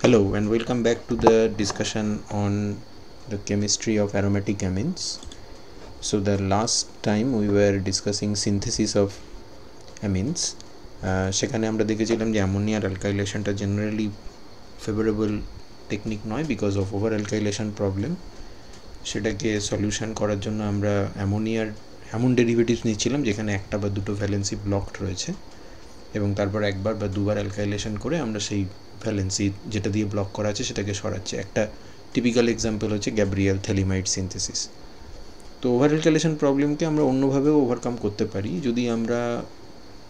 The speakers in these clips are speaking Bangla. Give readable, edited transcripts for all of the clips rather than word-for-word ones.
Hello and welcome back to the discussion on the chemistry of aromatic amines. So the last time we were discussing synthesis of amines. সেখানে আমরা দেখেছিলাম যে অ্যামোনিয়ার অ্যালকাইলেশনটা জেনারেলি ফেভারেবল টেকনিক নয় because of over alkylation problem. সেটাকে সলিউশন করার জন্য আমরা অ্যামোনিয়ার এমন ডেরিভেটিভস নিচ্ছিলাম যেখানে একটা বা দুটো ভ্যালেন্সি ব্লকড রয়েছে এবং তারপর একবার বা দুবার অ্যালকাইলেশন করে আমরা সেই ভ্যালেন্সি যেটা দিয়ে ব্লক করা আছে সেটাকে সরাচ্ছি। একটা টিপিক্যাল এক্সাম্পল হচ্ছে গ্যাব্রিয়েল থেলিমাইড সিনথেসিস। তো ওভার অ্যালকাইলেশন প্রবলেমকে আমরা অন্যভাবেও ওভারকাম করতে পারি যদি আমরা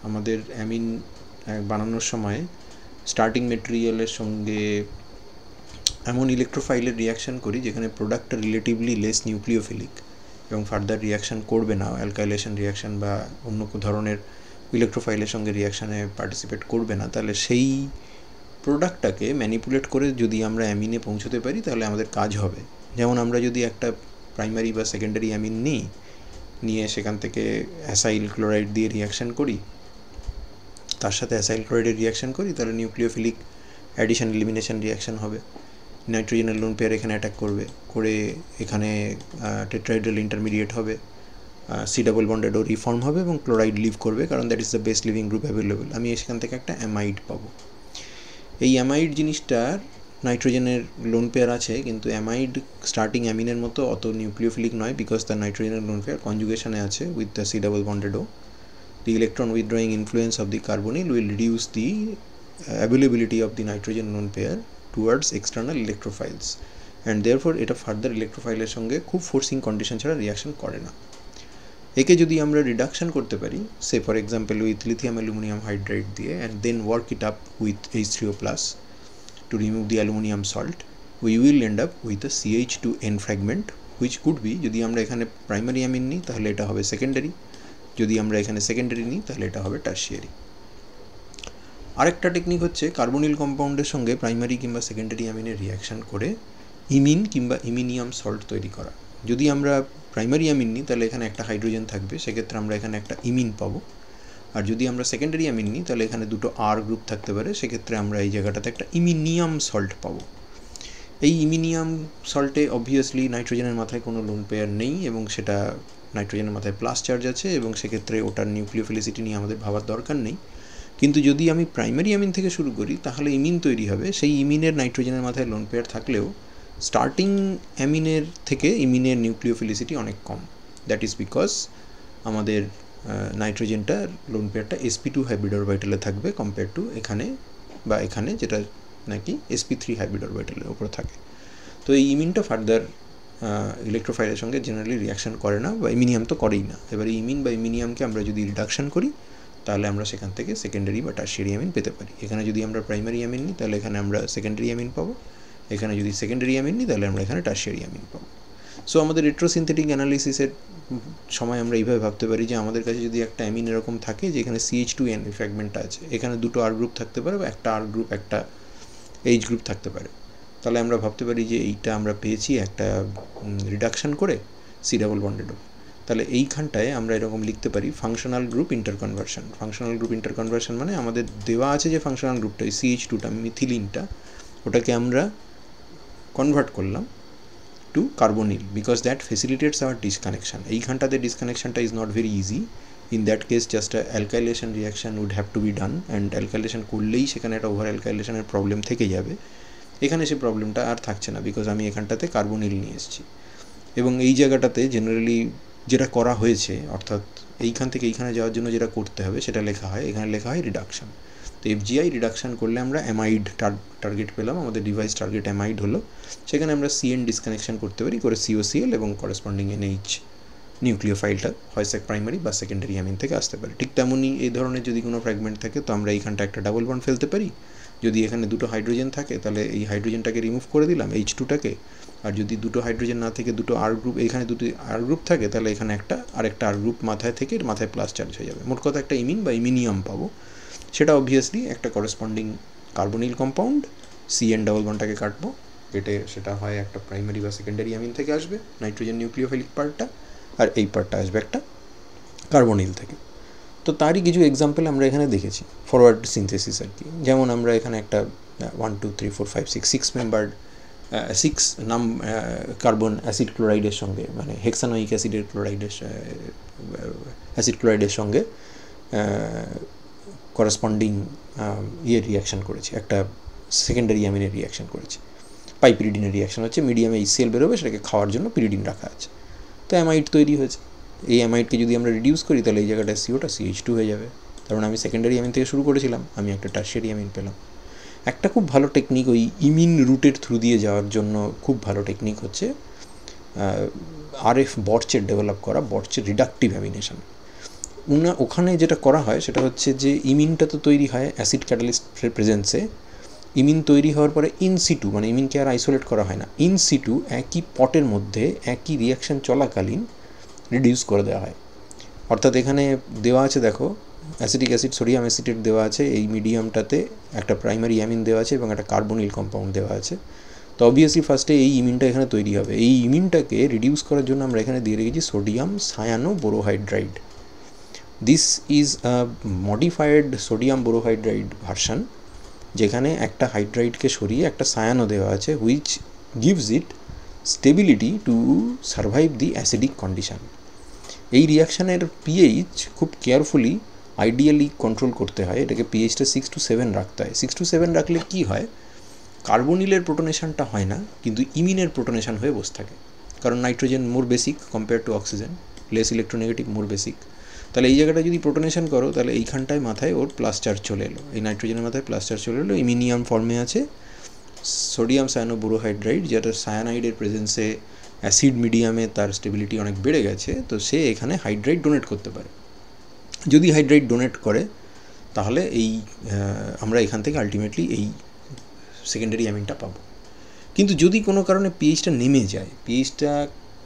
আমাদের অ্যামিন বানানোর সময় স্টার্টিং মেটেরিয়ালের সঙ্গে এমন ইলেকট্রোফাইলের রিয়াকশান করি যেখানে প্রোডাক্টটা রিলেটিভলি লেস নিউক্লিওফিলিক এবং ফার্দার রিয়াকশান করবে না, অ্যালকাইলেশন রিয়াকশান বা অন্য ধরনের ইলেকট্রোফাইলের সঙ্গে রিয়াকশানে পার্টিসিপেট করবে না, তাহলে সেই প্রোডাক্টটাকে ম্যানিপুলেট করে যদি আমরা অ্যামিনে পৌঁছতে পারি তাহলে আমাদের কাজ হবে। যেমন আমরা যদি একটা প্রাইমারি বা সেকেন্ডারি অ্যামিন নিয়ে সেখান থেকে অ্যাসাইল ক্লোরাইড দিয়ে রিয়াকশান করি, তার সাথে অ্যাসাইল ক্লোরাইডের রিয়াকশান করি, তাহলে নিউক্লিওফিলিক অ্যাডিশন এলিমিনেশন রিয়াকশান হবে। নাইট্রোজেনের লোন পেয়ার এখানে অ্যাটাক করে এখানে টেট্রাহাইড্রাল ইন্টারমিডিয়েট হবে, সি ডাবল বন্ডেড ও রিফর্ম হবে এবং ক্লোরাইড লিভ করবে, কারণ that is the best living group available. আমি সেখান থেকে একটা অ্যামাইড পাবো। এই অ্যামাইড জিনিসটার নাইট্রোজেনের লোন পেয়ার আছে, কিন্তু অ্যামাইড স্টার্টিং অ্যামিনের মতো অত নিউক্লিওফিলিক নয় বিকজ তার নাইট্রোজেনের লোন পেয়ার কনজুগেশনে আছে with the C double bonded O. The electron withdrawing influence of the carbonyl will reduce the availability of the nitrogen lone pair towards external electrophiles and therefore এটা ফার্দার ইলেকট্রোফাইলের সঙ্গে খুব ফোর্সিং কন্ডিশন ছাড়া রিয়াকশন করে না। একে যদি আমরা রিডাকশন করতে পারি, say for example with lithium aluminium hydride দিয়ে and then work it up with H3O+ to remove the aluminum salt, we will end up with a CH2N fragment which could be, যদি আমরা এখানে প্রাইমারি অ্যামিন নিই তাহলে এটা হবে সেকেন্ডারি, যদি আমরা এখানে সেকেন্ডারি নিই তাহলে এটা হবে টার্সিয়ারি। আরেকটা টেকনিক হচ্ছে কার্বনিল কম্পাউন্ডের সঙ্গে প্রাইমারি কিংবা সেকেন্ডারি অ্যামিনের রিয়াকশান করে ইমিন কিংবা ইমিনিয়াম সল্ট তৈরি করা। যদি আমরা প্রাইমারি অ্যামিন নিই তাহলে এখানে একটা হাইড্রোজেন থাকবে, সেক্ষেত্রে আমরা এখানে একটা ইমিন পাবো। আর যদি আমরা সেকেন্ডারি অ্যামিন নিই তাহলে এখানে দুটো আর গ্রুপ থাকতে পারে, সেক্ষেত্রে আমরা এই জায়গাটাতে একটা ইমিনিয়াম সল্ট পাবো। এই ইমিনিয়াম সল্টে অবভিয়াসলি নাইট্রোজেনের মাথায় কোনো লোন পেয়ার নেই এবং সেটা নাইট্রোজেনের মাথায় প্লাস চার্জ আছে এবং সেক্ষেত্রে ওটার নিউক্লিওফিলিসিটি নিয়ে আমাদের ভাবার দরকার নেই। কিন্তু যদি আমি প্রাইমারি অ্যামিন থেকে শুরু করি তাহলে ইমিন তৈরি হবে। সেই ইমিনের নাইট্রোজেনের মাথায় লোন পেয়ার থাকলেও স্টার্টিং অ্যামিনের থেকে ইমিনের নিউক্লিওফিলিসিটি অনেক কম। দ্যাট ইজ বিকজ আমাদের নাইট্রোজেনটার লোন পেয়ারটা sp2 হাইব্রিড অরবিটালে থাকবে কম্পেয়ার টু এখানে বা এখানে যেটা নাকি sp3 হাইব্রিড অরবিটালের উপরে থাকে। তো এই ইমিনটা ফার্দার ইলেকট্রোফাইলের সঙ্গে জেনারেলি রিয়াকশান করে না, বা ইমিনিয়াম তো করেই না। এবার ইমিন বা ইমিনিয়ামকে আমরা যদি রিডাকশান করি তাহলে আমরা সেখান থেকে সেকেন্ডারি বা টার্সিয়ারি অ্যামিন পেতে পারি। এখানে যদি আমরা প্রাইমারি অ্যামিন নিই তাহলে এখানে আমরা সেকেন্ডারি অ্যামিন পাবো, এখানে যদি সেকেন্ডারি অ্যামিন নিই তাহলে আমরা এখানে টার্সিয়ারি অ্যামিন পাবো। সো আমাদের রেট্রোসিনথেটিক অ্যানালিসিসের সময় আমরা এইভাবে ভাবতে পারি যে আমাদের কাছে যদি একটা অ্যামিন এরকম থাকে যেখানে CH2N ফ্র্যাগমেন্টটা আছে, এখানে দুটো আর গ্রুপ থাকতে পারে বা একটা আর গ্রুপ একটা H গ্রুপ থাকতে পারে, তাহলে আমরা ভাবতে পারি যে এইটা আমরা পেয়েছি একটা রিডাকশান করে সি ডাবল বন্ডেডও। তাহলে এইখানটায় আমরা এরকম লিখতে পারি ফাংশনাল গ্রুপ ইন্টারকনভার্সন। ফাংশনাল গ্রুপ ইন্টারকনভার্সন মানে আমাদের দেওয়া আছে যে ফাংশনাল গ্রুপটা CH2টা মিথিলিনটা, ওটাকে আমরা কনভার্ট করলাম to carbonyl because that facilitates our disconnection. এইখানটাতে ডিসকানেকশানটা is not very easy. In that case just alkylation reaction would have to be done and alkylation করলেই সেখানে একটা ওভার অ্যালকাইলেশনের প্রবলেম থেকে যাবে। এখানে সে প্রবলেমটা আর থাকছে না বিকজ আমি এখানটাতে কার্বনিল নিয়ে এসেছি। এবং এই জায়গাটাতে জেনারেলি যেটা করা হয়েছে, অর্থাৎ এইখান থেকে এইখানে যাওয়ার জন্য যেটা করতে হবে সেটা লেখা হয়, এখানে লেখা হয় রিডাকশান। তো FGI রিডাকশান করলে আমরা অ্যামাইড টার্গেট পেলাম, আমাদের ডিভাইস টার্গেট অ্যামাইড হলো। সেখানে আমরা CN ডিসকানেকশান করতে পারি করে COCl এবং করেসপন্ডিং NH নিউক্লিওফাইলটা হয় প্রাইমারি বা সেকেন্ডারি অ্যামিন থেকে আসতে পারে। ঠিক তেমনই এই ধরনের যদি কোনো ফ্র্যাগমেন্ট থাকে তো আমরা এইখানটা একটা ডাবল বন্ড ফেলতে পারি। যদি এখানে দুটো হাইড্রোজেন থাকে তাহলে এই হাইড্রোজেনটাকে রিমুভ করে দিলাম H2টাকে, আর যদি দুটো হাইড্রোজেন না থেকে দুটো আর গ্রুপ, এইখানে দুটো আর গ্রুপ থাকে তাহলে এখানে একটা আরেকটা আর গ্রুপ মাথায় থেকে মাথায় প্লাস চার্জ হয়ে যাবে। মোট কথা একটা ইমিন বা ইমিনিয়াম পাবো। সেটা অবভিয়াসলি একটা corresponding carbonyl compound CN double বন্ডটাকে কাটবো, কেটে সেটা হয় একটা প্রাইমারি বা সেকেন্ডারি অ্যামিন থেকে আসবে নাইট্রোজেন নিউক্লিওফিলিক পার্টটা, আর এই পার্টটা আসবে একটা কার্বনিল থেকে। তো তারই কিছু এক্সাম্পল আমরা এখানে দেখেছি ফরওয়ার্ড সিনথেসিস আর কি। যেমন আমরা এখানে একটা 1 2 3 4 5 6 6 মেম্বার্ড 6 কার্বন অ্যাসিড ক্লোরাইডের সঙ্গে, মানে হেক্সানোয়িক অ্যাসিডের অ্যাসিড ক্লোরাইডের সঙ্গে করসপন্ডিং রিয়াকশান করেছে, একটা সেকেন্ডারি অ্যামিনের রিয়াকশান করেছে, পাইপিরিডিনের রিয়াকশান হচ্ছে, মিডিয়ামে HCl বেরোবে, সেটাকে খাওয়ার জন্য পিরিডিন রাখা আছে, তো অ্যামাইড তৈরি হয়েছে। এই অ্যামাইডকে যদি আমরা রিডিউস করি তাহলে এই জায়গাটা CO-টা CH2 হয়ে যাবে, কারণ আমি সেকেন্ডারি অ্যামিন থেকে শুরু করেছিলাম, আমি একটা টার্শিয়ারি অ্যামিন পেলাম। একটা খুব ভালো টেকনিক ওই ইমিন রুটের থ্রু দিয়ে যাওয়ার জন্য খুব ভালো টেকনিক হচ্ছে RF বর্চের ডেভেলপ করা, বর্চের রিডাকটিভ অ্যামিনেশন। ওখানে যেটা করা হয় সেটা হচ্ছে যে ইমিনটা তো তৈরি হয় অ্যাসিড ক্যাটালিস্টের প্রেজেন্সে, ইমিন তৈরি হওয়ার পরে ইনসিটু, মানে ইমিনকে আর আইসোলেট করা হয় না, ইনসিটু একই পটের মধ্যে একই রিয়াকশান চলাকালীন রিডিউস করে দেওয়া হয়। অর্থাৎ এখানে দেওয়া আছে, দেখো অ্যাসিটিক অ্যাসিড সোডিয়াম অ্যাসিটেট দেওয়া আছে, এই মিডিয়ামটাতে একটা প্রাইমারি অ্যামিন দেওয়া আছে এবং একটা কার্বনিল কম্পাউন্ড দেওয়া আছে। তো অবভিয়াসলি ফার্স্টে এই ইমিনটা এখানে তৈরি হবে, এই ইমিনটাকে রিডিউস করার জন্য আমরা এখানে দিয়ে রেখেছি sodium cyano borohydride. This is a modified sodium borohydride version, যেখানে একটা হাইড্রাইডকে সরিয়ে একটা সায়ানো দেওয়া আছে, which gives it stability to survive the acidic condition. এই রিয়াকশানের পিএইচ খুব কেয়ারফুলি আইডিয়ালি কন্ট্রোল করতে হয়, এটাকে পিএইচটা 6 to 7 রাখতে হয়। 6 to 7 রাখলে কি হয়, কার্বনিলের প্রোটোনেশনটা হয় না, কিন্তু ইমিনের প্রোটোনেশন হয়ে বসে থাকে, কারণ nitrogen more basic compare to oxygen, less electronegative, more basic. তাহলে এই জায়গাটা যদি প্রোটোনেশন করো তাহলে এইখানটায় মাথায় ওর প্লাস চার্জ চলে এলো, এই নাইট্রোজেনের মাথায় প্লাস চার্জ চলে এলো, ইমিনিয়াম ফর্মে আছে সোডিয়াম সায়ানোবোরোহাইড্রাইড, যেটা সায়ানাইডের প্রেজেন্সে অ্যাসিড মিডিয়ামে তার স্টেবিলিটি অনেক বেড়ে গেছে, তো সে এখানে হাইড্রাইড ডোনেট করতে পারে। যদি হাইড্রাইড ডোনেট করে তাহলে এই আমরা এখান থেকে আলটিমেটলি এই সেকেন্ডারি অ্যামিনটা পাবো। কিন্তু যদি কোনো কারণে পিএইচটা নেমে যায়, পিএইচটা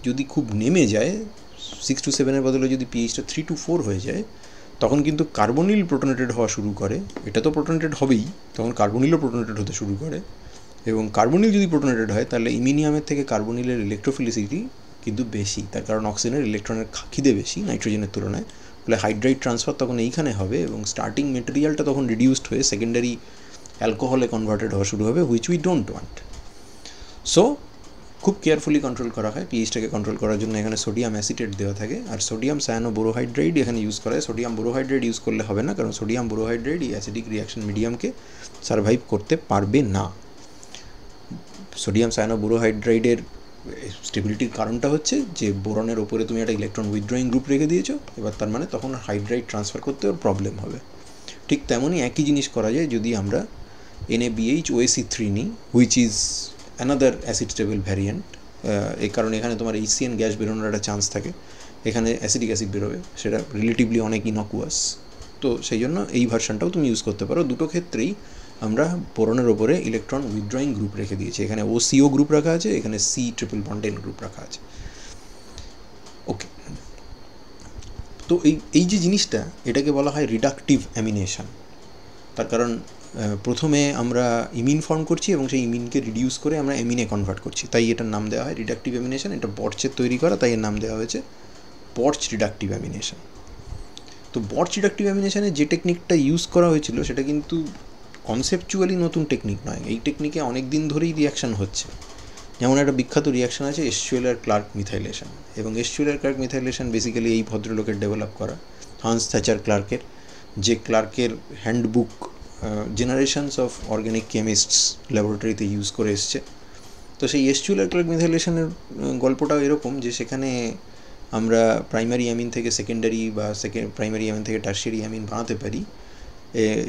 যদি খুব নেমে যায়, 6 to 7 বদলে যদি পিএইচটা 3 to 4 হয়ে যায়, তখন কিন্তু কার্বনিল প্রোটোনেটেড হওয়া শুরু করে। এটা তো প্রোটোনেটেড হবেই, তখন কার্বনিলও প্রোটোনেটেড হতে শুরু করে, এবং কার্বনিল যদি প্রোটোনেটেড হয় তাহলে ইমিনিয়ামের থেকে কার্বনিলের ইলেকট্রোফিলিসিটি কিন্তু বেশি, তার কারণ অক্সিজেনের ইলেকট্রনের খিদে বেশি নাইট্রোজেনের তুলনায়, ফলে হাইড্রাইড ট্রান্সফার তখন এইখানে হবে এবং স্টার্টিং মেটেরিয়ালটা তখন রিডিউসড হয়ে সেকেন্ডারি অ্যালকোহলে কনভার্টেড হওয়া শুরু হবে, which we don't want. So খুব কেয়ারফুলি কন্ট্রোল করা হয়, পিএইচটাকে কন্ট্রোল করার জন্য এখানে সোডিয়াম অ্যাসিটেট দেওয়া থাকে, আর সোডিয়াম সায়ানোবোরোহাইড্রাইড এখানে ইউজ করা হয়। সোডিয়াম বোরোহাইড্রাইড ইউজ করলে হবে না, কারণ সোডিয়াম বোরোহাইড্রাইড এই অ্যাসিডিক রিয়াকশন মিডিয়ামকে সার্ভাইভ করতে পারবে না। সোডিয়াম সায়ানোবোরোহাইড্রাইডের স্টেবিলিটির কারণটা হচ্ছে যে বোরনের ওপরে তুমি একটা ইলেকট্রন উইথড্রয়িং গ্রুপ রেখে দিয়েছো, এবার তার মানে তখন হাইড্রাইড ট্রান্সফার করতে ওর প্রবলেম হবে। ঠিক তেমনই একই জিনিস করা যায় যদি আমরা NaBH-OAC3 নিই, which is another acid stable variant. এই কারণে এখানে তোমার HCN গ্যাস বেরোনোর একটা চান্স থাকে, এখানে অ্যাসিডিক অ্যাসিড বেরোবে, সেটা রিলেটিভলি অনেক ইনকুয়াস, তো সেই জন্য এই ভার্সানটাও তুমি ইউজ করতে পারো। দুটো ক্ষেত্রেই আমরা বোরনের ওপরে ইলেকট্রন উইথড্রয়িং গ্রুপ রেখে দিয়েছি, এখানে OCO গ্রুপ রাখা আছে, এখানে C ট্রিপল বন্ডেন গ্রুপ রাখা আছে। ওকে, তো এই যে জিনিসটা, এটাকে বলা হয় রিডাকটিভ অ্যামিনেশন। তার কারণ প্রথমে আমরা ইমিন ফর্ম করছি এবং সেই ইমিনকে রিডিউস করে আমরা অ্যামিনে কনভার্ট করছি, তাই এটার নাম দেওয়া হয় রিডাকটিভ অ্যামিনেশন। এটা বর্চের তৈরি করা, তাই এর নাম দেওয়া হয়েছে বর্চ রিডাকটিভ অ্যামিনেশন। তো বর্চ রিডাকটিভ অ্যামিনেশনে যে টেকনিকটা ইউজ করা হয়েছিল সেটা কিন্তু কনসেপচুয়ালি নতুন টেকনিক নয়, এই টেকনিকে অনেক দিন ধরেই রিয়াকশান হচ্ছে। যেমন একটা বিখ্যাত রিয়াকশান আছে এসচুয়েলার-ক্লার্ক মিথাইলেশন, এবং এসচুয়েলার-ক্লার্ক মিথাইলেশন বেসিক্যালি এই ভদ্রলোকের ডেভেলপ করা, হান্স থ্যাচার ক্লার্কের, যে ক্লার্কের handbook generations of organic chemists ল্যাবরেটরিতে ইউজ করে এসছে। তো সেই এসচুয়েলার-ক্লার্ক মিথাইলেশনের গল্পটাও এরকম যে সেখানে আমরা প্রাইমারি অ্যামিন থেকে সেকেন্ডারি বা প্রাইমারি অ্যামিন থেকে টার্শিয়ারি অ্যামিন বানাতে পারি,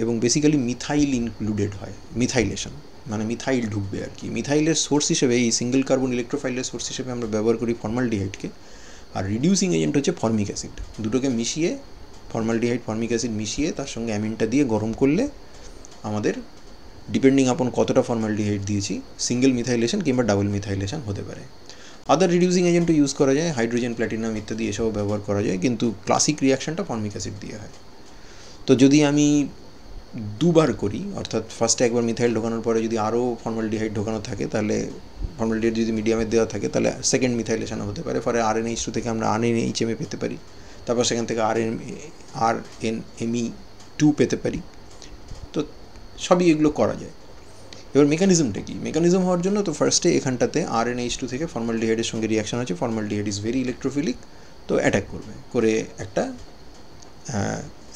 এবং বেসিক্যালি মিথাইল ইনক্লুডেড হয়, মিথাইলেশন মানে মিথাইল ঢুকবে আর কি। মিথাইলের সোর্স হিসেবে, এই সিঙ্গেল কার্বন ইলেকট্রোফাইলের সোর্স হিসেবে আমরা ব্যবহার করি ফর্মালডিহাইডকে, আর রিডিউসিং এজেন্ট হচ্ছে ফর্মিক অ্যাসিড। দুটোকে মিশিয়ে, ফর্মালডিহাইড ফর্মিক অ্যাসিড মিশিয়ে তার সঙ্গে অ্যামিনটা দিয়ে গরম করলে আমাদের ডিপেন্ডিং আপন কতটা ফর্মালডিহাইড দিয়েছি সিঙ্গেল মিথাইলেশন কিংবা ডাবল মিথাইলেশন হতে পারে। আদার রিডিউসিং এজেন্টও ইউজ করা যায়, হাইড্রোজেন, প্ল্যাটিনাম ইত্যাদি এসবও ব্যবহার করা যায়, কিন্তু ক্লাসিক রিয়াকশানটা ফর্মিক অ্যাসিড দিয়ে হয়। তো যদি আমি দুবার করি, অর্থাৎ ফার্স্টে একবার মিথাইল ঢোকানোর পরে যদি আরও ফর্মালডিহাইড ঢোকানো থাকে, তাহলে ফর্মালডিহাইড যদি মিডিয়ামের দেওয়া থাকে তাহলে সেকেন্ড মিথাইলেশনও হতে পারে, ফলে RNH2 থেকে আমরা RNHMA পেতে পারি, তারপর সেখান থেকে RNME2 পেতে পারি। তো সবই এগুলো করা যায়। এবার মেকানিজমটা কি? মেকানিজম হওয়ার জন্য তো ফার্স্টে এখানটাতে RnH2 থেকে ফর্মালডিহাইডের সঙ্গে রিয়াকশান আছে, ফর্মালডিহাইড ইজ ভেরি ইলেকট্রোফিলিক, তো অ্যাটাক করবে, করে একটা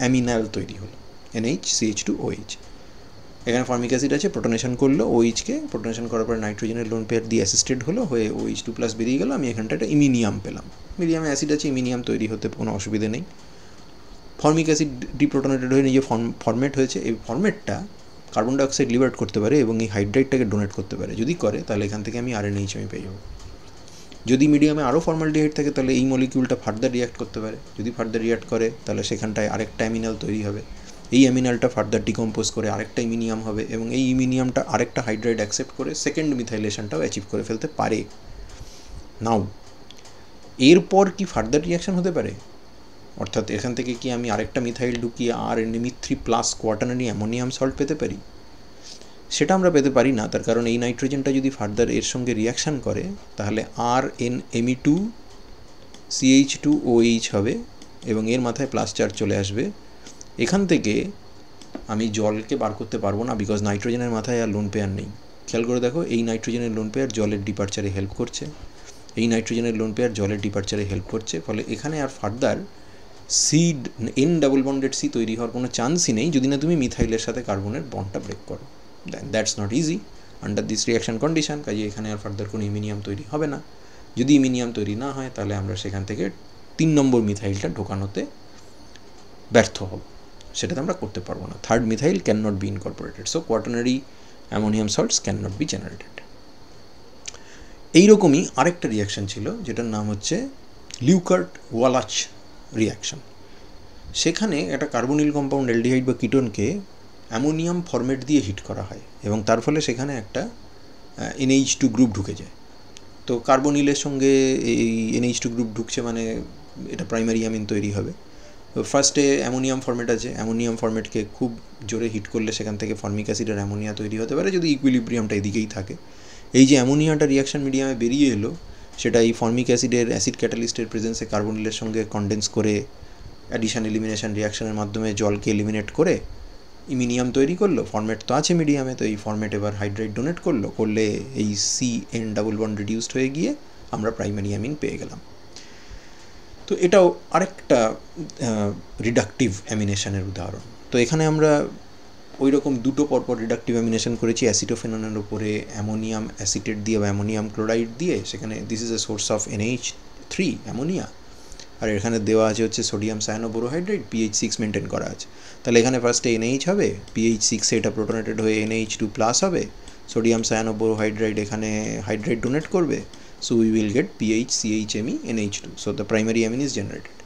অ্যামিনাল তৈরি হলো NHCH2OH। এখানে ফর্মিক অ্যাসিড আছে, প্রোটনেশন করলো OH-কে, প্রোটনেশন করার পরে নাইট্রোজেনের লোন পেয়ার দিয়ে অ্যাসিস্টেড হলো, হয়ে OH2+ বেরিয়ে গেল, আমি এখানটা একটা ইমিনিয়াম পেলাম। মিডিয়ামে অ্যাসিড আছে, ইমিনিয়াম তৈরি হতে কোনো অসুবিধে নেই। ফর্মিক অ্যাসিড ডিপ্রোটনেটেড হয়ে নিজে ফর্মেট হয়েছে, এই ফর্মেটটা কার্বন ডাইঅক্সাইড লিবারেট করতে পারে এবং এই হাইড্রাইডটাকে ডোনেট করতে পারে। যদি করে তাহলে এখান থেকে আমি RnH আমি পেয়ে যাবো। যদি মিডিয়ামে আরও ফর্মালডিহাইড থাকে তাহলে এই মলিকিউলটা ফার্দার রিয়াক্ট করতে পারে, যদি ফার্দার রিয়াক্ট করে তাহলে সেখানটায় আরেকটা অ্যামিনাল তৈরি হবে, এই অ্যামিনালটা ফার্দার ডিকম্পোজ করে আরেকটা ইমিনিয়াম হবে এবং এই ইমিনিয়ামটা আরেকটা হাইড্রাইড অ্যাকসেপ্ট করে সেকেন্ড মিথাইলেশনটাও অ্যাচিভ করে ফেলতে পারে। নাও এরপর কি ফার্দার রিয়াকশান হতে পারে? অর্থাৎ এখান থেকে কি আমি আরেকটা মিথাইল ঢুকিয়ে RnMe3+ কোয়াটার্নারি অ্যামোনিয়াম সল্ট পেতে পারি? সেটা আমরা পেতে পারি না, তার কারণ এই নাইট্রোজেনটা যদি ফার্দার এর সঙ্গে রিয়াকশান করে তাহলে RnMe2CH2OH হবে এবং এর মাথায় প্লাস চার্জ চলে আসবে। এখান থেকে আমি জলকে বার করতে পারবো না, বিকজ নাইট্রোজেনের মাথায় আর লোন পেয়ার নেই। খেয়াল করে দেখো, এই নাইট্রোজেনের লোন পেয়ার জলের ডিপারচারে হেল্প করছে, এই নাইট্রোজেনের লোন পেয়ার জলের ডিপারচারে হেল্প করছে, ফলে এখানে আর ফার্দার N-ডাবল-বন্ডেড C তৈরি হওয়ার কোনো চান্সই নেই যদি না তুমি মিথাইলের সাথে কার্বনের বন্ডটা ব্রেক করো। That's not easy under this reaction condition, কাজে এখানে আর ফার্দার কোনো ইমিনিয়াম তৈরি হবে না। যদি ইমিনিয়াম তৈরি না হয় তাহলে আমরা সেখান থেকে 3 নম্বর মিথাইলটা ঢোকানোতে ব্যর্থ হব, সেটাতে আমরা করতে পারবো না। Third methyl can not be incorporated, so quaternary ammonium salts can not be generated. এইরকমই আরেকটা রিয়াকশান ছিল যেটার নাম হচ্ছে লিউকার্ট-ওয়ালাচ রিয়াকশান। সেখানে একটা কার্বনিল কম্পাউন্ড অ্যালডিহাইড বা কিটোনকে অ্যামোনিয়াম ফরম্যাট দিয়ে হিট করা হয় এবং তার ফলে সেখানে একটা NH2 গ্রুপ ঢুকে যায়। তো কার্বনিলের সঙ্গে এই NH2 গ্রুপ ঢুকছে মানে এটা প্রাইমারি অ্যামিন তৈরি হবে। ফার্স্টে অ্যামোনিয়াম ফরম্যাট আছে, অ্যামোনিয়াম ফরম্যাটকে খুব জোরে হিট করলে সেখান থেকে ফর্মিক অ্যাসিড আর অ্যামোনিয়া তৈরি হতে পারে যদি ইকুইলিব্রিয়ামটা এদিকেই থাকে। এই যে অ্যামোনিয়াটা রিয়াকশান মিডিয়ামে বেরিয়ে এলো, সেটা এই ফর্মিক অ্যাসিডের অ্যাসিড ক্যাটালিস্টের প্রেজেন্সে কার্বনিলের সঙ্গে কন্ডেন্স করে অ্যাডিশন এলিমিনেশন রিয়াকশানের মাধ্যমে জলকে এলিমিনেট করে ইমিনিয়াম তৈরি করলো। ফর্মেট তো আছে মিডিয়ামে, তো এই ফর্মেট এবার হাইড্রাইড ডোনেট করলে এই CN-ডাবল-বন্ড রিডিউসড হয়ে গিয়ে আমরা প্রাইমারি অ্যামিন পেয়ে গেলাম। তো এটাও আরেকটা রিডাকটিভ অ্যামিনেশনের উদাহরণ। তো এখানে আমরা ওই রকম দুটো পরপর রিডাকটিভ অ্যামিনেশন করেছি অ্যাসিটোফেননের উপরে অ্যামোনিয়াম অ্যাসিটেট দিয়ে বা অ্যামোনিয়াম ক্লোরাইড দিয়ে, সেখানে this is a source of NH3 ammonia, আর এখানে দেওয়া আছে হচ্ছে সোডিয়াম সায়ানোবোরোহাইড্রেট, pH 6 মেনটেন করা আছে। তাহলে এখানে ফার্স্টে NH হবে, pH 6-এ এটা প্রোটনেটেড হয়ে NH2+ হবে, সোডিয়াম সায়ানোবোরোহাইড্রেট এখানে হাইড্রেট ডোনেট করবে, so we will get PHCHMe NH2, so the primary amine is generated.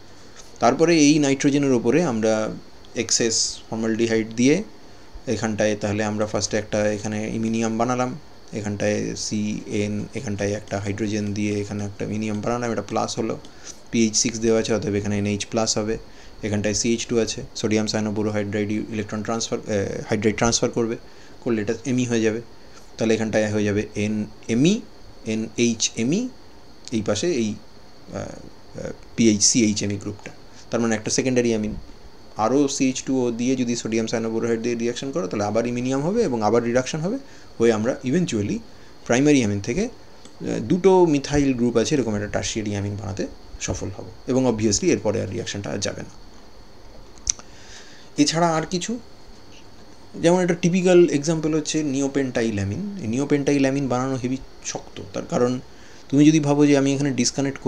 তারপরে এই নাইট্রোজেনের ওপরে আমরা এক্সেস ফর্মালডিহাইড দিয়ে এখানটায় তাহলে আমরা ফার্স্টে একটা এখানে ইমিনিয়াম বানালাম, এখানটায় CN, এখানটায় একটা হাইড্রোজেন দিয়ে এখানে একটা ইমিনিয়াম বানালাম, এটা প্লাস হলো, pH 6 দেওয়া আছে, অতএব এখানে NH+ হবে, এখানটায় CH2 আছে, sodium cyanoborohydride electron transfer hydride transfer করবে, করলে এটা Me হয়ে যাবে, তাহলে এখানটায় হয়ে যাবে NMe NHMe, এই পাশে এই PHCHMe গ্রুপটা, তার মানে একটা সেকেন্ডারি অ্যামিন। আরও CH2O দিয়ে যদি সোডিয়াম সায়ানোবোরোহাইড দিয়ে রিয়াকশন করো তাহলে আবার ইমিনিয়াম হবে এবং আবার রিডাকশন হবে, হয়ে আমরা ইভেনচুয়ালি প্রাইমারি অ্যামিন থেকে দুটো মিথাইল গ্রুপ আছে এরকম একটা টার্সিয়ারি অ্যামিন বানাতে সফল হব এবং অবভিয়াসলি এরপরে আর রিয়াকশানটা আর যাবে না। এছাড়া আর কিছু, যেমন একটা টিপিক্যাল এক্সাম্পল হচ্ছে নিওপেন্টাইল অ্যামিন। এই নিওপেন্টাইল অ্যামিন বানানো হেভি শক্ত, তার কারণ তুমি যদি ভাবো যে আমি এখানে ডিসকানেক্ট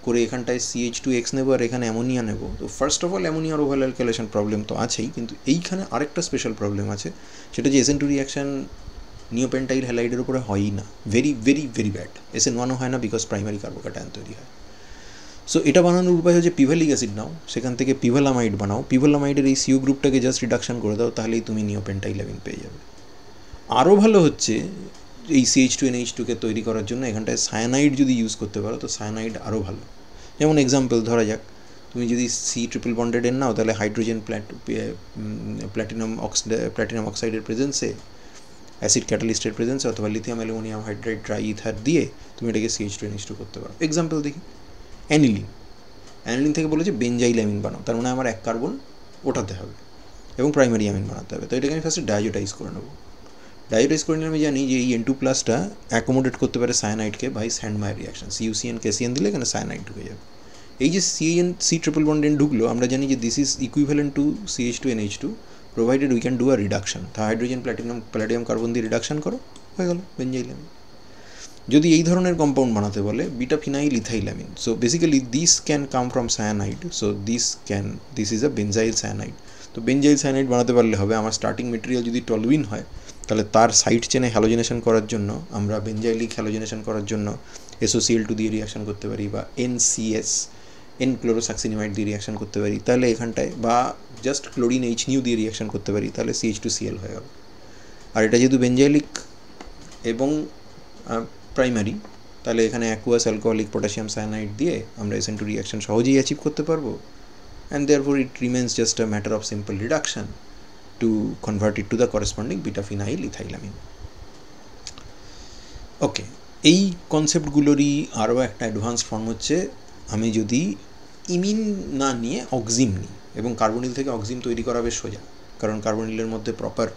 করে এখানটায় CH2X নেবো আর এখানে অ্যামোনিয়া নেবো, তো ফার্স্ট অফ অল অ্যামোনিয়ার ওভার অ্যালকাইলেশন প্রবলেম তো আছেই, কিন্তু এইখানে আরেকটা স্পেশাল প্রবলেম আছে, সেটা যে SN2 রিয়াকশান নিওপেন্টাইল হ্যালাইডের উপরে হয়ই না, ভেরি ভেরি ভেরি ব্যাড। SN1ও হয় না বিকজ প্রাইমারি কার্বোক্যাটায়ন তৈরি হয়। সো এটা বানানোর উপায় হচ্ছে পিভালিক অ্যাসিড নাও, সেখান থেকে পিভালামাইড বানাও, পিভালামাইডের এই CO গ্রুপটাকে জাস্ট রিডাকশন করে দাও, তাহলেই তুমি নিওপেন্টাইল অ্যামিন পেয়ে যাবে। আরও ভালো হচ্ছে এই CH2NH2কে তৈরি করার জন্য এখানটায় সায়ানাইড যদি ইউজ করতে পারো তো সায়ানাইড আরও ভালো। যেমন এক্সাম্পল ধরা যাক, তুমি যদি C-ট্রিপল-বন্ডেড নাও তাহলে হাইড্রোজেন প্ল্যাটিনাম অক্সাইডের প্রেজেন্সে, অ্যাসিড ক্যাটালিস্টের প্রেজেন্সে অথবা lithium aluminium hydride try ether দিয়ে তুমি এটাকে CH2NH2 করতে পারো। এক্সাম্পল দেখি, অ্যানিলিন থেকে বলেছে বেঞ্জাইল অ্যামিন বানাও, তার মানে আমার 1 কার্বন ওঠাতে হবে এবং প্রাইমারি অ্যামিন বানাতে হবে, তো এটাকে আমি ফার্স্টে ডায়াজোটাইজ করে নেবো। ডায়োটাইজ করে নিলে আমি জানি যে এই N2 প্লাসটা অ্যাকোমোডেট করতে পারে সায়ানাইডকে বাই স্যান্ডমায়ার রিয়াকশন, CuCN KCN দিলে এখানে সায়ানাইড ঢুকে যাবে। এই যে C ট্রিপল বন্ড N ঢুকলো, আমরা জানি যে this is equivalent to CH2NH2 provided we can do a reduction. তা হাইড্রোজেন প্ল্যাটিনাম কার্বন দিয়ে রিডাকশন করো, হয়ে গেল বেঞ্জাইল অ্যামিন। যদি এই ধরনের কম্পাউন্ড বানাতে বলে beta phenyl ethyl amine, so basically this can come from cyanide, so this is a benzyl cyanide. তো বেনজাইল সায়ানাইড বানাতে পারলে হবে আমার স্টার্টিং মেটেরিয়াল যদি টলুইন হয়, তাহলে তার সাইড চেনে হ্যালোজেনেশন করার জন্য আমরা বেনজাইলিক হ্যালোজেনেশন করার জন্য SOCl2 দিয়ে রিয়াকশন করতে পারি, বা NCS N-ক্লোরোসাক্সিনিমাইড দিয়ে রিয়াকশন করতে পারি, তাহলে এখানটায় বা জাস্ট ক্লোরিন HNu দিয়ে রিয়াকশন করতে পারি, তাহলে CH2Cl হয়ে গেল। আর এটা যেহেতু বেনজাইলিক এবং প্রাইমারি, তাহলে এখানে অ্যাকুয়াস অ্যালকোহলিক পটাশিয়াম সায়ানাইড দিয়ে আমরা SN2 রিয়াকশন সহজেই অ্যাচিভ করতে পারবো, and therefore it remains just a matter of simple reduction to convert it to the corresponding beta phenyl ethylamine. Okay, এই কনসেপ্টগুলোরই আরও একটা অ্যাডভান্স ফর্ম হচ্ছে আমি যদি ইমিন না নিয়ে অক্সিম নিই, এবং কার্বনিল থেকে অক্সিম তৈরি করা বেশ সোজা, কারণ কার্বনিলের মধ্যে প্রপার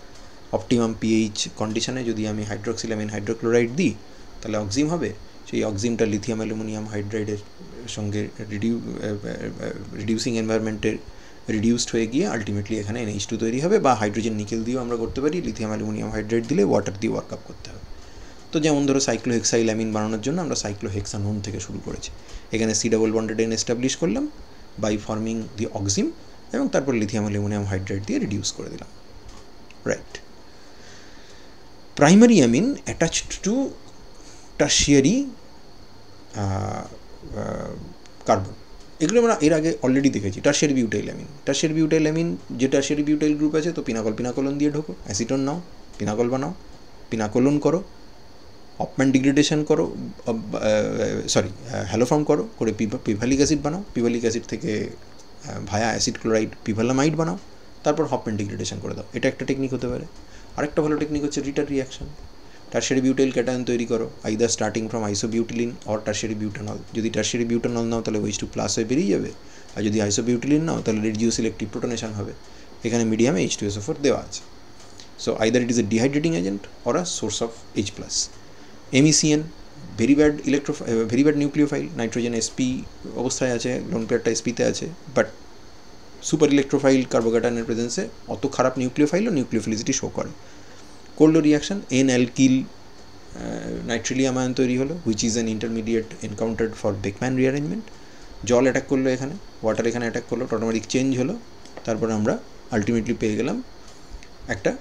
অপটিমাম pH কন্ডিশনে যদি আমি হাইড্রোক্সিলামিন হাইড্রোক্লোরাইড দিই তাহলে অক্সিম হবে। সেই অক্সিমটা লিথিয়াম অ্যালুমিনিয়াম হাইড্রাইডের সঙ্গে রিডিউসিং এনভায়রনমেন্টে রিডিউসড হয়ে গিয়ে আলটিমেটলি এখানে NH2 তৈরি হবে, বা হাইড্রোজেন নিকেল দিয়েও আমরা করতে পারি, লিথিয়াম অ্যালুমিনিয়াম হাইড্রাইড দিলে ওয়াটার দিয়ে ওয়ার্কআপ করতে হবে। তো যেমন ধরো সাইক্লোহেক্সাইলামিন বানানোর জন্য আমরা সাইক্লোহেক্সানোন থেকে শুরু করেছি, এখানে C double bonded N establish করলাম বাই ফর্মিং দি অক্সিম, এবং তারপর লিথিয়াম অ্যালুমিনিয়াম হাইড্রাইড দিয়ে রিডিউস করে দিলাম, right. Primary amine attached to tertiary carbon, এগুলো আমরা এর আগে অলরেডি দেখেছি। Tertiary butyl amine, tertiary butyl amine যে টার্সিয়ারি বিউটাইল গ্রুপ আছে, তো পিনাকলন দিয়ে ঢোকো, অ্যাসিটন নাও, পিনাকল বানাও, পিনাকোলন করো, হপম্যান ডিগ্রেডেশন করো, হ্যালোফর্ম করো, করে পিভালিক অ্যাসিড বানাও, পিভালিক অ্যাসিড থেকে ভায়া অ্যাসিড ক্লোরাইড পিভালামাইড বানাও, তারপর হপম্যান ডিগ্রেডেশন করে দাও। এটা একটা টেকনিক হতে পারে। আরেকটা ভালো টেকনিক হচ্ছে Ritter reaction, tertiary butyl cation তৈরি করো, either starting from isobutylene or tertiary butanol. যদি টার্সিয়ারি বিউটানল নাও তাহলে OH2 প্লাস হয়ে বেরিয়ে যাবে, আর যদি আইসোবিউটিলিন নাও তাহলে রেডিও সিলেক্টিভ প্রোটনেশন হবে, এখানে মিডিয়ামে H2SO4 দেওয়া আছে। So either it is a dehydrating agent or a source of H+। MECN very bad nucleophile, nitrogen sp অবস্থায় আছে, লোন পেয়ারটা sp-তে আছে, বাট সুপার ইলেকট্রোফাইল কার্বোক্যাটায়নের প্রেজেন্সে অত খারাপ নিউক্লিওফাইলও নিউক্লিওফিলিসিটি শো করে। কোল্ডো রিয়াকশন N-অ্যালকিল নাইট্রিলিয়াম আয়ন তৈরি হলো, which is an intermediate encountered for Beckman rearrangement. জল অ্যাটাক করলো এখানে, ওয়াটার এখানে অ্যাটাক করলো, অটোমেটিক চেঞ্জ হলো, তারপর আমরা আলটিমেটলি পেয়ে গেলাম একটা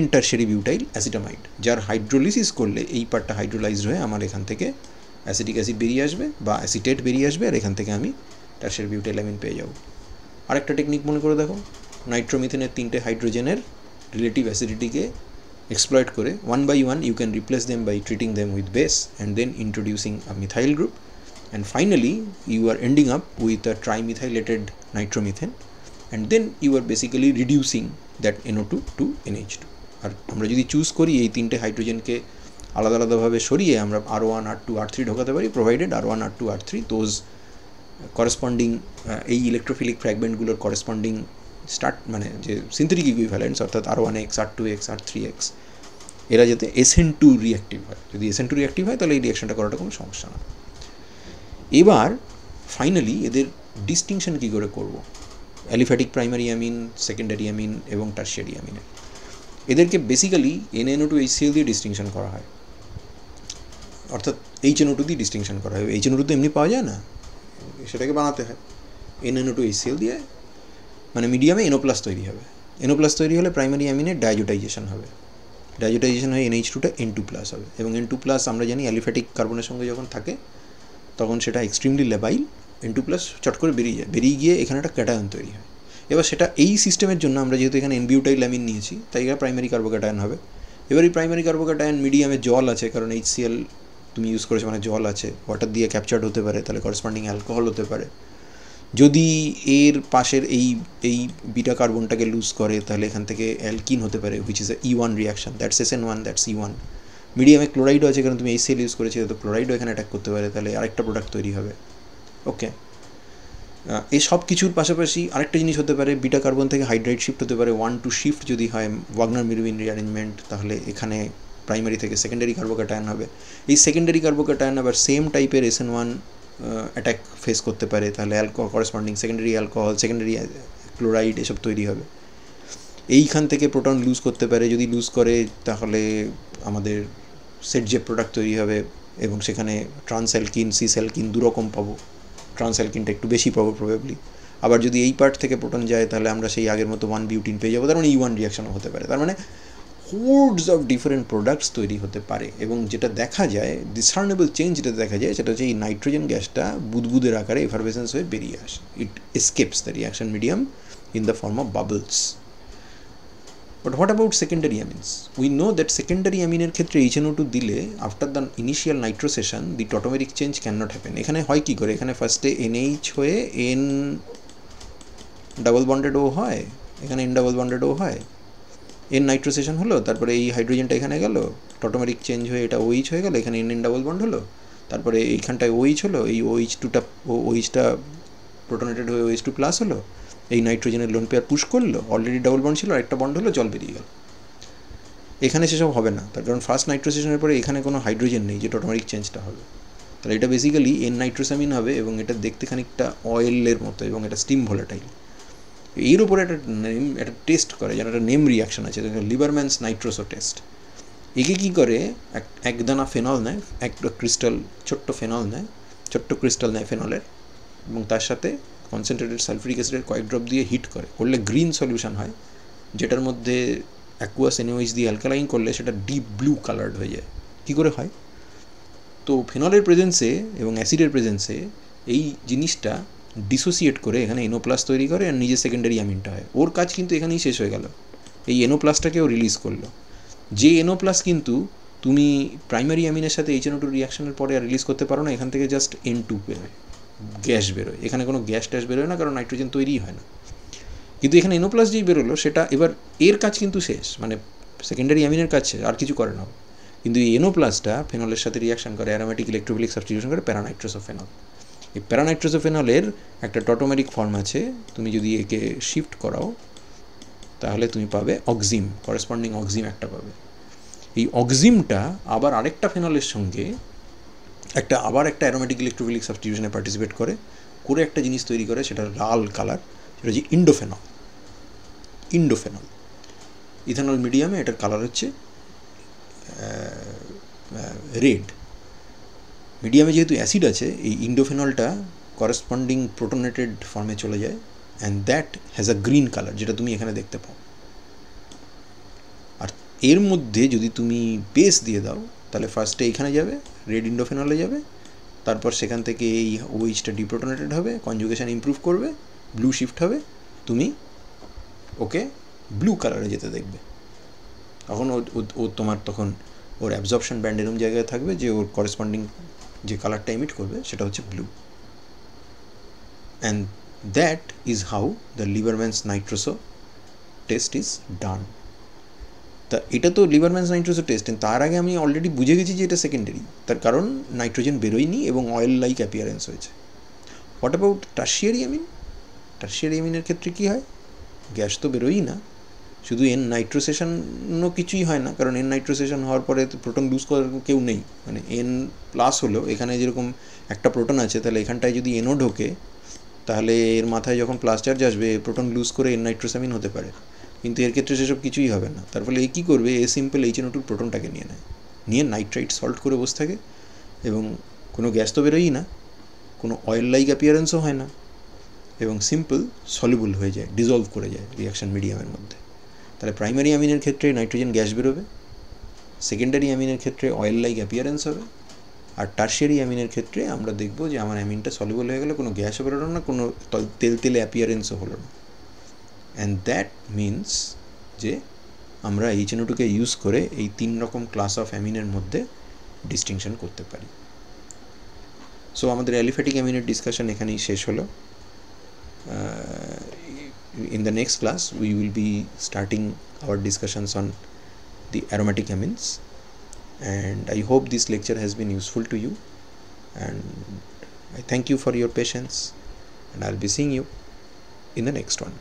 N টার্সিয়ারি বিউটাইল অ্যাসিটামাইড, যার হাইড্রোলিসিস করলে এই পার্টটা হাইড্রোলাইজড হয়ে আমার এখান থেকে অ্যাসিটিক অ্যাসিড বেরিয়ে আসবে বা অ্যাসিটেট বেরিয়ে আসবে, আর এখান থেকে আমি টার্সিয়ারি বিউটাইল অ্যামিন পেয়ে যাব। আরেকটা টেকনিক মনে করে দেখো, নাইট্রোমিথেনের 3টে হাইড্রোজেনের রিলেটিভ অ্যাসিডিটিকে exploit করে 1 by 1 you can replace them by treating them with base and then introducing a methyl group, and finally you are ending up with a trimethylated nitromethane, and then you are basically reducing that NO2 to NH2. আর আমরা যদি চুজ করি এই 3টে হাইড্রোজেনকে আলাদা আলাদাভাবে সরিয়ে আমরা R1 R2 R3 ঢোকাতে পারি, provided R1 R2 R3 those corresponding এই ইলেকট্রোফিলিক ফ্র্যাগমেন্টগুলোর করেসপন্ডিং মানে যে সিনথেটিক ইকুইভ্যালেন্টস অর্থাৎ R1X R2X R3X এরা যাতে SN2 রিঅ্যাক্টিভ হয়। যদি SN2 রিঅ্যাক্টিভ হয় তাহলে এই রিঅ্যাকশনটা করাটা কোনো সমস্যা না। এবার ফাইনালি এদের ডিস্টিংশন কী করে করব, aliphatic primary amine, secondary amine এবং টার্সিয়ারি অ্যামিনের। এদেরকে বেসিক্যালি NaNO2HCl দিয়ে ডিস্টিংশন করা হয়, অর্থাৎ HNO2 দিয়ে ডিস্টিংশন করা হয়। HNO2 তো এমনি পাওয়া যায় না, সেটাকে বানাতে হয় NaNO2HCl দিয়ে, মানে মিডিয়ামে NO+ তৈরি হবে। NO+ তৈরি হলে প্রাইমারি অ্যামিনের ডাইজোটাইজেশন হবে, ডাইজোটাইজেশন হয়ে NH2টা N2+ হবে, এবং N2+ আমরা জানি অ্যালিফ্যাটিক কার্বনের সঙ্গে যখন থাকে তখন সেটা এক্সট্রিমলি লেবাইল, N2+ চট করে বেরিয়ে গিয়ে এখানে একটা ক্যাটায়ন তৈরি হয়। এবার সেটা এই সিস্টেমের জন্য আমরা যেহেতু এখানে N-বিউটাইল অ্যামিন নিয়েছি তাই এটা প্রাইমারি কার্বোক্যাটায়ন হবে। এবার এই প্রাইমারি কার্বোক্যাটায়ন মিডিয়ামে জল আছে, কারণ HCl তুমি ইউজ করেছো মানে জল আছে, ওয়াটার দিয়ে ক্যাপচার্ড হতে পারে, তাহলে করেসপন্ডিং অ্যালকোহল হতে পারে। যদি এর পাশের এই বিটা কার্বনটাকে লুজ করে তাহলে এখান থেকে অ্যালকিন হতে পারে, which is a E1 reaction, that's SN1, that's E1। মিডিয়ামে ক্লোরাইডও আছে, কারণ তুমি HCl ইউজ করেছো, তো ক্লোরাইডও এখানে অ্যাটাক করতে পারে, তাহলে আরেকটা প্রোডাক্ট তৈরি হবে। ওকে, এই সব কিছুর পাশাপাশি আরেকটা জিনিস হতে পারে, বিটা কার্বন থেকে হাইড্রাইড শিফট হতে পারে 1-2 শিফট যদি হয় ওয়াগনার-মিরুইন রিঅ্যারেঞ্জমেন্ট, তাহলে এখানে প্রাইমারি থেকে সেকেন্ডারি কার্বোক্যাটায়ন হবে। এই সেকেন্ডারি কার্বোক্যাটায়ন আবার সেম টাইপের SN1 অ্যাটাক ফেস করতে পারে, তাহলে corresponding secondary alcohol, secondary chloride এসব তৈরি হবে। এইখান থেকে প্রোটন লুজ করতে পারে, যদি লুজ করে তাহলে আমাদের সেট যে প্রোডাক্ট তৈরি হবে, এবং সেখানে ট্রান্সঅ্যালকিন, সিসঅ্যালকিন দুরকম পাবো, ট্রান্সঅ্যালকিনটা একটু বেশি পাবো প্রবাবলি। আবার যদি এই পার্ট থেকে প্রোটন যায় তাহলে আমরা সেই আগের মতো 1-বিউটিন পেয়ে যাবো, তার মানে E1 রিয়াকশনও হতে পারে। তার মানে হোর্ডস অফ ডিফারেন্ট প্রোডাক্টস তৈরি হতে পারে। এবং যেটা দেখা যায়, ডিসার্নেবল চেঞ্জ যেটা দেখা যায়, সেটা হচ্ছে এই নাইট্রোজেন গ্যাসটা বুদবুদের আকারে এফারভেসেন্স হয়ে বেরিয়ে আসে। It escapes the reaction medium in the form of bubbles. But what about secondary amines? We know that secondary amine ক্ষেত্রে HNO2 দিলে after the initial nitrosation the tautomeric change cannot happen. এখানে হয় কি করে, এখানে ফার্স্টে NH হয়ে N ডাবল বন্ডেড ও হয়, এখানে N ডাবল বন্ডেড ও হয়, N নাইট্রোসেশন হলো, তারপরে এই হাইড্রোজেনটা এখানে গেল, টটোমেরিক চেঞ্জ হয়ে এটা OH হয়ে গেল, এখানে N ডাবল বন্ড হলো, তারপরে এইখানটায় OH হলো, এই OH2টা OHটা প্রোটনেটেড হয়ে OH2 প্লাস হলো, এই নাইট্রোজেনের লোন পেয়ার পুশ করলো, অলরেডি ডাবল বন্ড ছিল, একটা বন্ড হলো, জল বেরিয়ে গেল। এখানে সেসব হবে না, তার কারণ ফার্স্ট নাইট্রোসেশনের পরে এখানে কোনো হাইড্রোজেন নেই যে টটোমেরিক চেঞ্জটা হবে। তাহলে এটা বেসিক্যালি N নাইট্রোসামিন হবে, এবং এটা দেখতে খানিকটা অয়েলের মতো, এবং এটা স্টিম ভোলাটাইল। এর উপরে একটা টেস্ট করে, যেন একটা নেম রিয়াকশন আছে, লিবারম্যানস নাইট্রোসো টেস্ট। একে কী করে, এক দানা ফেনল নেয়, একটা ক্রিস্টাল, ছোট্ট ফেনল নেয়, ছোট্ট ক্রিস্টাল নেয় ফেনলের, এবং তার সাথে কনসেন্ট্রেটেড সালফিউরিক অ্যাসিডের কয়েক ড্রপ দিয়ে হিট করলে গ্রিন সলিউশন হয়, যেটার মধ্যে অ্যাকুয়াস NaOH দিয়ে অ্যালকালাইন করলে সেটা ডিপ ব্লু কালার্ড হয়ে যায়। কী করে হয়? তো ফেনলের প্রেজেন্সে এবং অ্যাসিডের প্রেজেন্সে এই জিনিসটা ডিসোসিয়েট করে এখানে NO+ তৈরি করে, আর নিজে সেকেন্ডারি অ্যামিনটা হয়। ওর কাজ কিন্তু এখানেই শেষ হয়ে গেল, এই NO+টাকেও রিলিজ করলো। যে NO+ কিন্তু তুমি প্রাইমারি অ্যামিনের সাথে HNO2 রিয়াকশনের পরে আর রিলিজ করতে পারো না, এখান থেকে জাস্ট N2 বেরোয়, গ্যাস বেরোয়। এখানে কোনো গ্যাস ট্যাস বেরোয় না, কারণ নাইট্রোজেন তৈরিই হয় না। কিন্তু এখানে NO+ যেই বেরোলো, সেটা এবার এর কাজ কিন্তু শেষ, মানে সেকেন্ডারি অ্যামিনের কাজ শেষ, আর কিছু করে না। কিন্তু এই NO+টা ফেনলের সাথে রিয়াকশন করে, অ্যারোমেটিক ইলেকট্রোফিলিক সাবস্টিটিউশন করে প্যারানাইট্রোসোফেনল। এই প্যারানাইট্রোসোফেনলের একটা টটোমেরিক ফর্ম আছে, তুমি যদি একে শিফট করাও তাহলে তুমি পাবে অক্সিম, করেসপন্ডিং অক্সিম একটা পাবে। এই অক্সিমটা আবার আরেকটা ফেনলের সঙ্গে আবার একটা অ্যারোমেটিক ইলেকট্রোফিলিক সাবস্টিটিউশনে পার্টিসিপেট করে একটা জিনিস তৈরি করে, সেটা লাল কালার, সেটা হচ্ছে ইন্ডোফেনল। ইথানল মিডিয়ামে এটার কালার হচ্ছে রেড। মিডিয়ামে যেহেতু অ্যাসিড আছে, এই ইন্ডোফেনলটা করেসপন্ডিং প্রোটোনেটেড ফর্মে চলে যায়, and that has a green colour, যেটা তুমি এখানে দেখতে পাও। আর এর মধ্যে যদি তুমি বেস দিয়ে দাও, তাহলে ফার্স্টে এইখানে যাবে, রেড ইন্ডোফেনলে যাবে, তারপর সেখান থেকে এই OHটা ডিপ্রোটোনেটেড হবে, কনজুগেশন ইমপ্রুভ করবে, ব্লু শিফট হবে, তুমি ওকে ব্লু কালারে যেতে দেখবে। তখন ও তোমার তখন ওর অ্যাবজর্পশন ব্যান্ড এরম জায়গায় থাকবে যে ওর করেসপন্ডিং যে কালারটা ইমিট করবে সেটা হচ্ছে blue. And that is how the Liebermann's nitroso test is done. তা এটা তো লিবারম্যানস নাইট্রোসো টেস্ট, তার আগে আমি অলরেডি বুঝে গেছি যে এটা সেকেন্ডারি, তার কারণ নাইট্রোজেন বেরোয়নি এবং অয়েল লাইক অ্যাপিয়ারেন্স হয়েছে। What about tertiary amine? Tertiary অ্যামিনের ক্ষেত্রে কী হয়? গ্যাস তো বেরোয়ই না, শুধু N নাইট্রোসেশনও কিছুই হয় না, কারণ N নাইট্রোসেশন হওয়ার পরে প্রোটন লুজ করার কেউ নেই। মানে N+ হলো, এখানে যেরকম একটা প্রোটন আছে, তাহলে এখানটায় যদি NO ঢোকে, তাহলে এর মাথায় যখন প্লাস চার্জ আসবে, প্রোটন লুজ করে N নাইট্রোসামিন হতে পারে, কিন্তু এর ক্ষেত্রে সেসব কিছুই হবে না। তার ফলে কী করবে, সিম্পল HNO2 প্রোটনটাকে নিয়ে নাইট্রাইট সল্ট করে বসে থাকে, এবং কোনো গ্যাস তো বেরোয়ই না, কোনো অয়েল লাইক অ্যাপিয়ারেন্সও হয় না, এবং সিম্পল সলিউবল হয়ে যায়, ডিজলভ করে যায় রিয়াকশন মিডিয়ামের মধ্যে। তাহলে প্রাইমারি অ্যামিনের ক্ষেত্রে নাইট্রোজেন গ্যাস বেরোবে, সেকেন্ডারি অ্যামিনের ক্ষেত্রে অয়েল লাইক অ্যাপিয়ারেন্স হবে, আর টার্সিয়ারি অ্যামিনের ক্ষেত্রে আমরা দেখব যে আমার অ্যামিনটা সলিউবল হয়ে গেলে কোনো গ্যাসও বেরোলো না, কোনো তেলে অ্যাপিয়ারেন্সও হলো না। অ্যান্ড দ্যাট মিনস যে আমরা HNO2কে ইউজ করে এই 3 রকম ক্লাস অফ অ্যামিনের মধ্যে ডিস্টিংশন করতে পারি। সো আমাদের অ্যালিফ্যাটিক অ্যামিনের ডিসকাশন এখানেই শেষ হলো। In the next class we will be starting our discussions on the aromatic amines, and I hope this lecture has been useful to you, and I thank you for your patience. and I'll be seeing you in the next one.